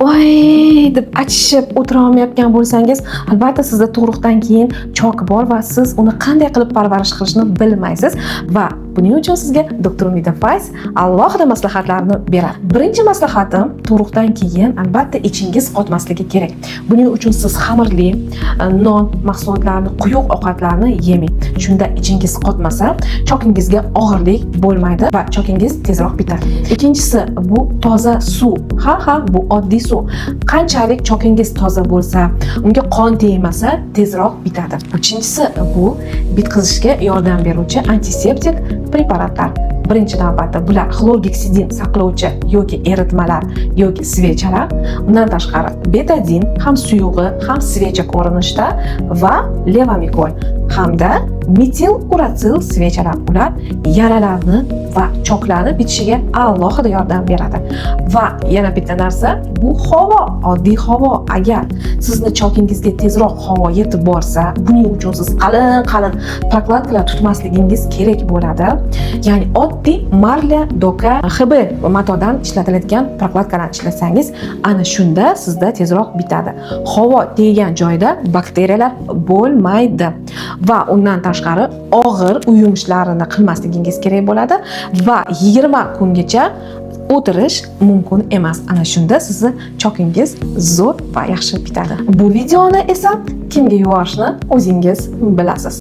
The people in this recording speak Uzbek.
voy deb achishib o'tira olmayotgan bo'lsangiz, albatta sizda tug'ruqdan keyin chok bor va siz uni qanday qilib parvarish qilishni bilmaysiz va buning uchun sizga doktor Umida Fayz alohida maslahatlarni beradi. Birinchi maslahatim, tug'ruqdan keyin albatta ichingiz qotmasligi kerak. Buning uchun siz xamirli, non mahsulotlarini, quyuq ovqatlarni yemang. Shunda ichingiz qotmasa, chokingizga og'irlik bo'lmaydi va chokingiz tezroq bitadi. Ikkinchisi, bu toza suv. Ha, bu oddiy suv. Qanchalik chokingiz toza bo'lsa, unga qon tegmasa, tezroq bitadi. Uchinchisi, bu bitqizishga yordam beruvchi antiseptik preparatlar. Birinchi navbatda bular xlorgeksidin saqlovchi yoki eritmalar yoki svechalar. Undan tashqari betadin ham suyug'i, ham svecha ko'rinishda va levomikol hamda metil uratsil svechalar. Ular yaralarni va choklarni bitishiga alohida yordam beradi. Va yana bitta narsa, bu havo, oddiy havo. Agar sizni chokingizga tezroq havo yetib borsa, buning uchun siz qalin prokladkalar tutmasligingiz kerak bo'ladi. Ya'ni oddiy marla, doka, HB matodan ishlatiladigan prokladkalarni ishlatsangiz, ana shunda sizda tezroq bitadi. Havo teggan joyda bakteriyalar bo'lmaydi va undan tashqari og'ir uyum ishlarini qilmasligingiz kerak bo'ladi va 20 kungacha o'tirish mumkin emas. Ana shunda sizni chokingiz zo'r va yaxshi bitadi. Bu videoni esa kimga yuborishni o'zingiz bilasiz.